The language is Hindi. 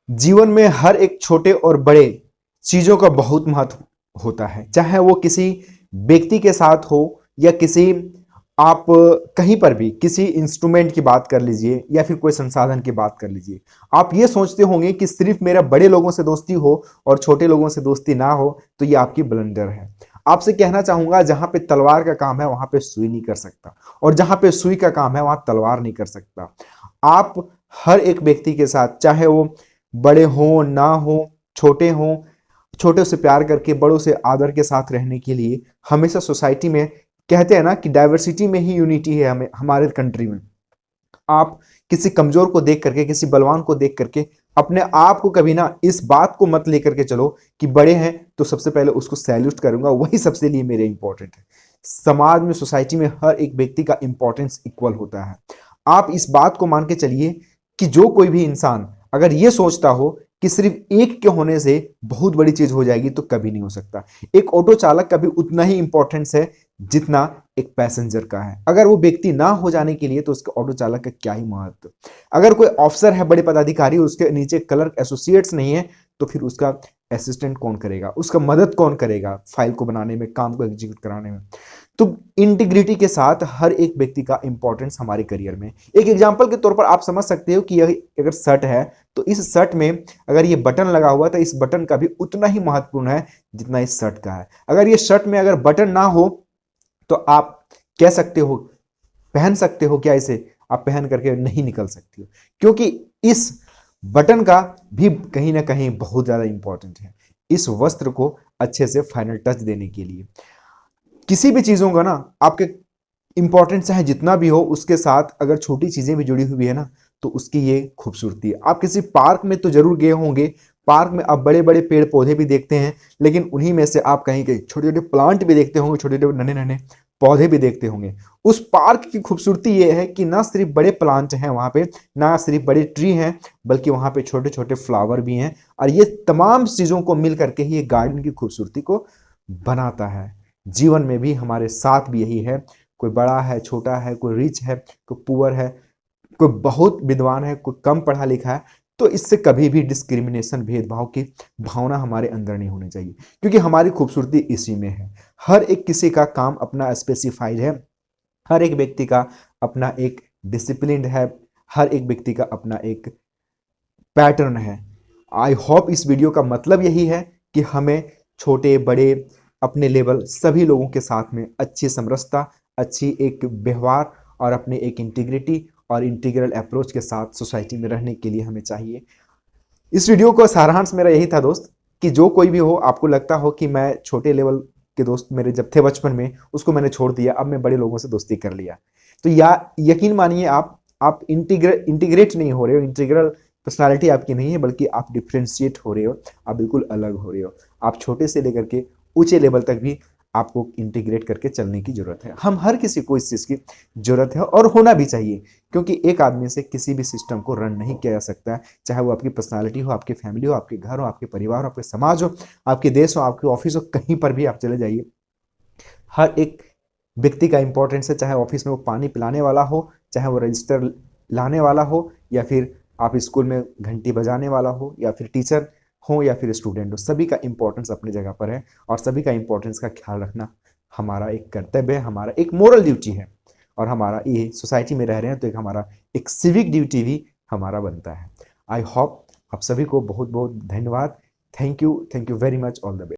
जीवन में हर एक छोटे और बड़े चीजों का बहुत महत्व होता है, चाहे वो किसी व्यक्ति के साथ हो या किसी आप कहीं पर भी किसी इंस्ट्रूमेंट की बात कर लीजिए या फिर कोई संसाधन की बात कर लीजिए। आप ये सोचते होंगे कि सिर्फ मेरा बड़े लोगों से दोस्ती हो और छोटे लोगों से दोस्ती ना हो, तो ये आपकी ब्लंडर है। आपसे कहना चाहूंगा, जहां पे तलवार का काम है वहां पे सुई नहीं कर सकता, और जहां पे सुई का काम है वहां तलवार नहीं कर सकता। आप हर एक व्यक्ति के साथ, चाहे वो बड़े हो ना हो, छोटे हो, छोटे से प्यार करके बड़ों से आदर के साथ रहने के लिए हमेशा सोसाइटी में कहते हैं ना कि डाइवर्सिटी में ही यूनिटी है। हमें हमारे कंट्री में आप किसी कमजोर को देख करके, किसी बलवान को देख करके अपने आप को कभी ना इस बात को मत लेकर के चलो कि बड़े हैं तो सबसे पहले उसको सैल्यूट करूंगा, वही सबसे लिए मेरे इंपॉर्टेंट है। समाज में, सोसाइटी में हर एक व्यक्ति का इंपॉर्टेंस इक्वल होता है। आप इस बात को मान के चलिए कि जो कोई भी इंसान अगर ये सोचता हो कि सिर्फ एक के होने से बहुत बड़ी चीज हो जाएगी, तो कभी नहीं हो सकता। एक ऑटो चालक का भी उतना ही इंपॉर्टेंस है जितना एक पैसेंजर का है। अगर वो व्यक्ति ना हो जाने के लिए तो उसके ऑटो चालक का क्या ही महत्व। अगर कोई ऑफिसर है, बड़े पदाधिकारी, उसके नीचे क्लर्क एसोसिएट्स नहीं है, तो फिर उसका असिस्टेंट कौन करेगा, उसका मदद कौन करेगा फाइल को बनाने में, काम को एग्जीक्यूट कराने में। तो इंटीग्रिटी के साथ हर एक व्यक्ति का इंपॉर्टेंस हमारे करियर में। एक एग्जांपल के तौर पर आप समझ सकते हो कि यह अगर शर्ट है तो इस शर्ट में अगर ये बटन लगा हुआ तो इस बटन का भी उतना ही महत्वपूर्ण है जितना इस शर्ट का है। अगर ये शर्ट में अगर बटन ना हो तो आप कह सकते हो, पहन सकते हो क्या इसे, आप पहन करके नहीं निकल सकते हो, क्योंकि इस बटन का भी कहीं ना कहीं बहुत ज्यादा इंपॉर्टेंट है इस वस्त्र को अच्छे से फाइनल टच देने के लिए। किसी भी चीजों का ना आपके इंपॉर्टेंट चाहे जितना भी हो, उसके साथ अगर छोटी चीजें भी जुड़ी हुई है ना, तो उसकी ये खूबसूरती है। आप किसी पार्क में तो जरूर गए होंगे, पार्क में आप बड़े बड़े पेड़ पौधे भी देखते हैं, लेकिन उन्हीं में से आप कहीं कहीं छोटे छोटे प्लांट भी देखते होंगे, छोटे छोटे नन्हे नन्हे पौधे भी देखते होंगे। उस पार्क की खूबसूरती ये है कि ना सिर्फ बड़े प्लांट हैं वहां पे, ना सिर्फ बड़े ट्री हैं, बल्कि वहां पे छोटे छोटे फ्लावर भी हैं। और ये तमाम चीजों को मिल करके ही ये गार्डन की खूबसूरती को बनाता है। जीवन में भी हमारे साथ भी यही है। कोई बड़ा है, छोटा है, कोई रिच है, कोई पुअर है, कोई बहुत विद्वान है, कोई कम पढ़ा लिखा है, तो इससे कभी भी डिस्क्रिमिनेशन, भेदभाव की भावना हमारे अंदर नहीं होनी चाहिए, क्योंकि हमारी खूबसूरती इसी में है। हर एक किसी का काम अपना स्पेसिफाइड है, हर एक व्यक्ति का अपना एक डिसिप्लिन है, हर एक व्यक्ति का अपना एक पैटर्न है। आई होप इस वीडियो का मतलब यही है कि हमें छोटे बड़े अपने लेवल सभी लोगों के साथ में अच्छी समरसता, अच्छी एक व्यवहार और अपने एक इंटीग्रिटी और इंटीग्रल अप्रोच के साथ सोसाइटी में रहने के लिए हमें चाहिए। इस वीडियो का सारांश मेरा यही था दोस्त, कि जो कोई भी हो, आपको लगता हो कि मैं छोटे लेवल के दोस्त मेरे जब थे बचपन में, उसको मैंने छोड़ दिया, अब मैं बड़े लोगों से दोस्ती कर लिया, तो या यकीन मानिए आप इंटीग्रेट नहीं हो रहे हो, इंटीग्रल पर्सनालिटी आपकी नहीं है, बल्कि आप डिफ्रेंशिएट हो रहे हो, आप बिल्कुल अलग हो रहे हो। आप छोटे से लेकर के ऊंचे लेवल तक भी आपको इंटीग्रेट करके चलने की जरूरत है। हम हर किसी को इस चीज की जरूरत है और होना भी चाहिए, क्योंकि एक आदमी से किसी भी सिस्टम को रन नहीं किया जा सकता है, चाहे वो आपकी पर्सनालिटी हो, आपकी फैमिली हो, आपके घर हो, आपके परिवार हो, आपके समाज हो, आपके देश हो, आपके ऑफिस हो, कहीं पर भी आप चले जाइए, हर एक व्यक्ति का इंपॉर्टेंस है। चाहे ऑफिस में वो पानी पिलाने वाला हो, चाहे वो रजिस्टर लाने वाला हो, या फिर आप स्कूल में घंटी बजाने वाला हो, या फिर टीचर हो, या फिर स्टूडेंट हो, सभी का इंपॉर्टेंस अपनी जगह पर है, और सभी का इंपॉर्टेंस का ख्याल रखना हमारा एक कर्तव्य है, हमारा एक मोरल ड्यूटी है, और हमारा ये सोसाइटी में रह रहे हैं तो एक हमारा एक सिविक ड्यूटी भी हमारा बनता है। आई होप आप सभी को बहुत बहुत धन्यवाद। Thank you very much, all the best.